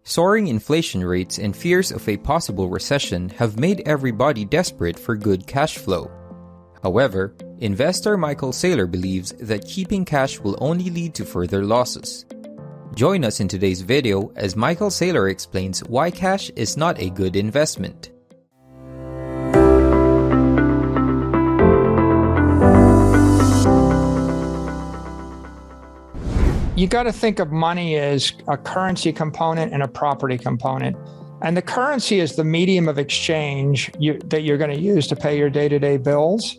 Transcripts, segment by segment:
Soaring inflation rates and fears of a possible recession have made everybody desperate for good cash flow. However, investor Michael Saylor believes that keeping cash will only lead to further losses. Join us in today's video as Michael Saylor explains why cash is not a good investment. You got to think of money as a currency component and a property component. And the currency is the medium of exchange that you're going to use to pay your day-to-day bills.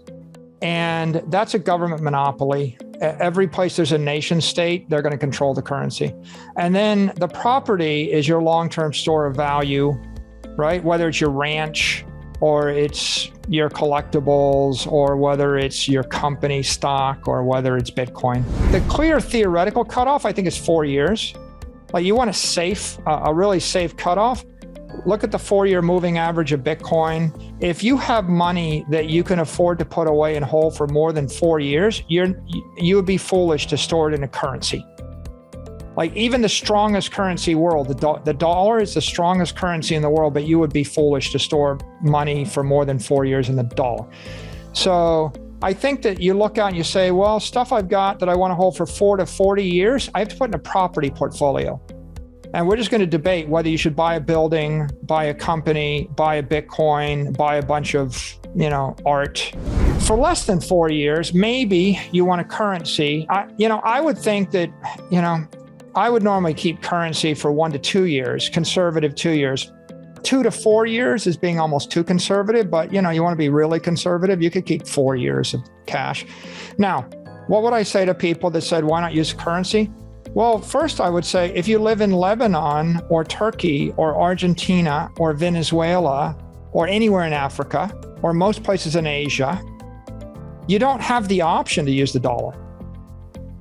And that's a government monopoly. Every place there's a nation state, they're going to control the currency. And then the property is your long-term store of value, right? Whether it's your ranch or it's your collectibles, or whether it's your company stock, or whether it's Bitcoin. The clear theoretical cutoff, I think, is 4 years. Like, you want a really safe cutoff. Look at the 4-year moving average of Bitcoin. If you have money that you can afford to put away and hold for more than 4 years, you would be foolish to store it in a currency. Like, even the strongest currency world, the dollar is the strongest currency in the world, but you would be foolish to store money for more than 4 years in the dollar. So I think that you look out and you say, well, stuff I've got that I want to hold for 4 to 40 years, I have to put in a property portfolio. And we're just going to debate whether you should buy a building, buy a company, buy a Bitcoin, buy a bunch of, art. For less than 4 years, maybe you want a currency. I would think that, I would normally keep currency for 1 to 2 years, conservative 2 years. 2 to 4 years is being almost too conservative, but you want to be really conservative, you could keep 4 years of cash. Now, what would I say to people that said, why not use currency? Well, first I would say, if you live in Lebanon or Turkey or Argentina or Venezuela or anywhere in Africa or most places in Asia, you don't have the option to use the dollar.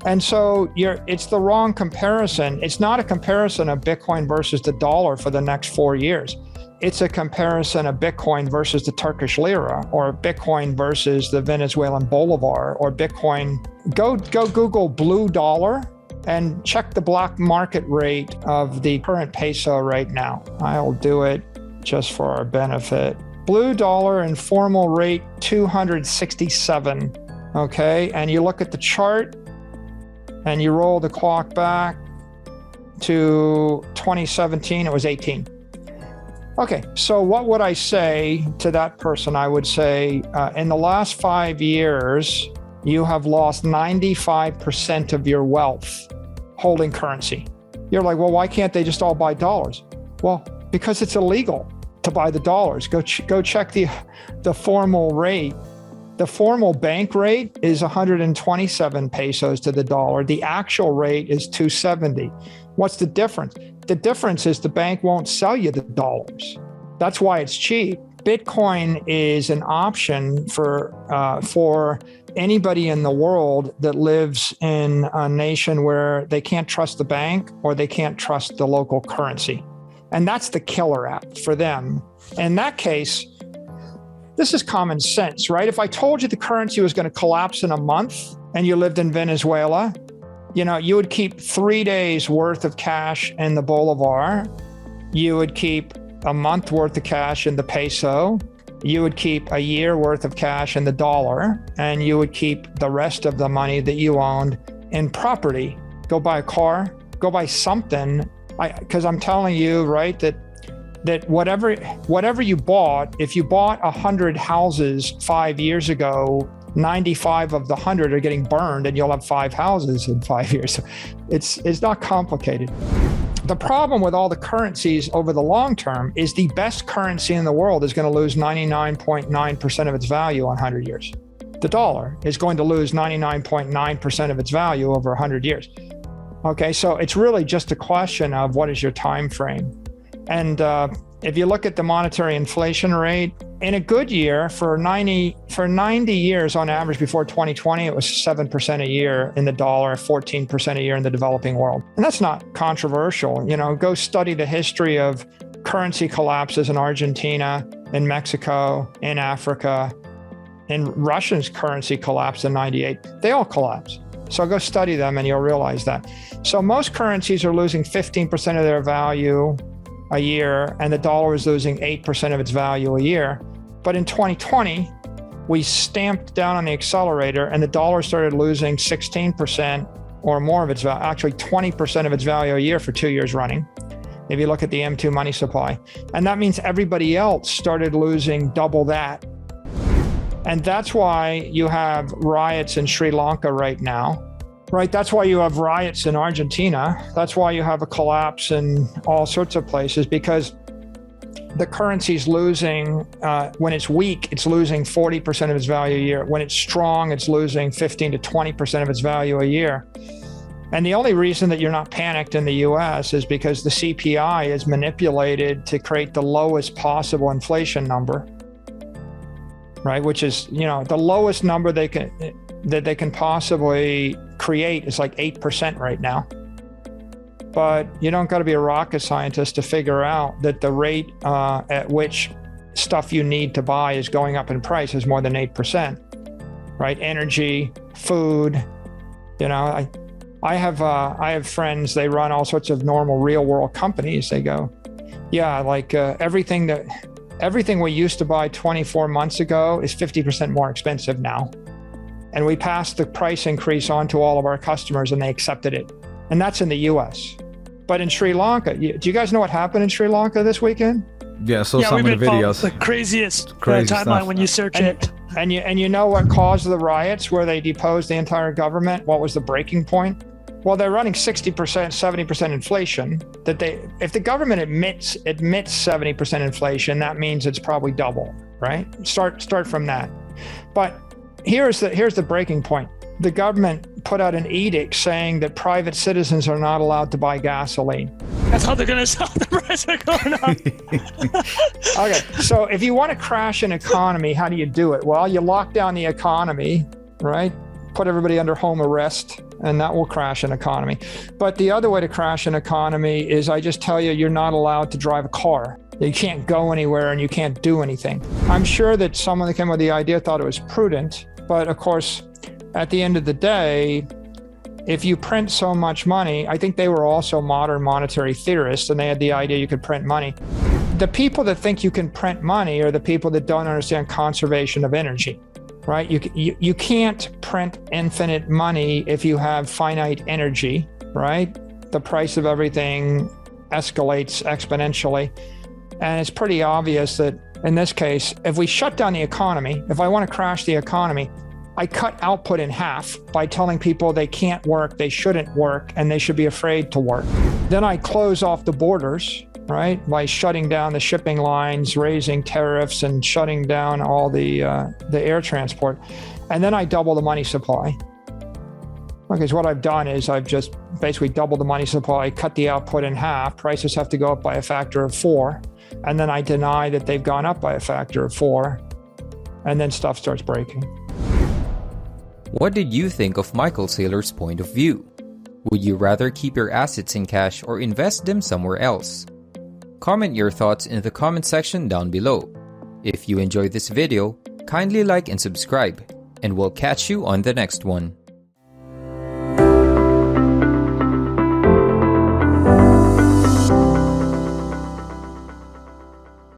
And so it's the wrong comparison. It's not a comparison of Bitcoin versus the dollar for the next 4 years. It's a comparison of Bitcoin versus the Turkish lira, or Bitcoin versus the Venezuelan bolivar, or Bitcoin. Go Google blue dollar and check the black market rate of the current peso right now. I'll do it just for our benefit. Blue dollar informal rate 267. Okay, and you look at the chart, and you roll the clock back to 2017, it was 18. Okay, so what would I say to that person? I would say, in the last 5 years, you have lost 95% of your wealth holding currency. You're like, well, why can't they just all buy dollars? Well, because it's illegal to buy the dollars. Go check the formal rate. The formal bank rate is 127 pesos to the dollar. The actual rate is 270. What's the difference? The difference is the bank won't sell you the dollars. That's why it's cheap. Bitcoin is an option for anybody in the world that lives in a nation where they can't trust the bank or they can't trust the local currency. And that's the killer app for them. In that case, this is common sense, right? If I told you the currency was going to collapse in a month and you lived in Venezuela, you would keep 3 days worth of cash in the bolivar. You would keep a month worth of cash in the peso. You would keep a year worth of cash in the dollar, and you would keep the rest of the money that you owned in property. Go buy a car, go buy something. Because I'm telling you, right, that whatever you bought, if you bought 100 houses 5 years ago, 95 of the 100 are getting burned, and you'll have 5 houses in 5 years. It's not complicated. The problem with all the currencies over the long term is the best currency in the world is going to lose 99.9% of its value on 100 years. The dollar is going to lose 99.9% of its value over 100 years. Okay, so it's really just a question of what is your time frame. And if you look at the monetary inflation rate, in a good year, for 90 years on average before 2020, it was 7% a year in the dollar, 14% a year in the developing world. And that's not controversial. Go study the history of currency collapses in Argentina, in Mexico, in Africa. In Russia's currency collapsed in 98. They all collapsed. So go study them and you'll realize that. So most currencies are losing 15% of their value a year, and the dollar was losing 8% of its value a year. But in 2020, we stamped down on the accelerator, and the dollar started losing 16% or more of its value, actually 20% of its value a year for 2 years running, if you look at the M2 money supply. And that means everybody else started losing double that. And that's why you have riots in Sri Lanka right now, right? That's why you have riots in Argentina. That's why you have a collapse in all sorts of places, because the currency's losing, when it's weak, it's losing 40% of its value a year. When it's strong, it's losing 15 to 20% of its value a year. And the only reason that you're not panicked in the US is because the CPI is manipulated to create the lowest possible inflation number, right? Which is, the lowest number that they can possibly create is like 8% right now. But you don't got to be a rocket scientist to figure out that the rate at which stuff you need to buy is going up in price is more than 8%, right? Energy, food, I have friends, they run all sorts of normal real world companies. They go, yeah, like everything we used to buy 24 months ago is 50% more expensive now. And we passed the price increase on to all of our customers and they accepted it. And that's in the US. But in Sri Lanka, do you guys know what happened in Sri Lanka this weekend? Yeah, so some of the videos. The craziest timeline stuff. when you search it. And you know what caused the riots where they deposed the entire government? What was the breaking point? Well, they're running 60%, 70% inflation. If the government admits 70% inflation, that means it's probably double, right? Start from that. But here's the breaking point. The government put out an edict saying that private citizens are not allowed to buy gasoline. That's how they're going to stop the price of going up. Okay, so if you want to crash an economy, how do you do it? Well, you lock down the economy, right? Put everybody under home arrest, and that will crash an economy. But the other way to crash an economy is I just tell you, you're not allowed to drive a car. You can't go anywhere and you can't do anything. I'm sure that someone that came with the idea thought it was prudent, but of course, at the end of the day, if you print so much money, I think they were also modern monetary theorists, and they had the idea you could print money. The people that think you can print money are the people that don't understand conservation of energy, right? You can't print infinite money if you have finite energy, right? The price of everything escalates exponentially. And it's pretty obvious that in this case, if we shut down the economy, if I want to crash the economy, I cut output in half by telling people they can't work, they shouldn't work, and they should be afraid to work. Then I close off the borders, right? By shutting down the shipping lines, raising tariffs, and shutting down all the air transport. And then I double the money supply. Okay, so what I've done is I've just basically doubled the money supply, cut the output in half. Prices have to go up by a factor of 4. And then I deny that they've gone up by a factor of 4. And then stuff starts breaking. What did you think of Michael Saylor's point of view? Would you rather keep your assets in cash or invest them somewhere else? Comment your thoughts in the comment section down below. If you enjoyed this video, kindly like and subscribe, and we'll catch you on the next one.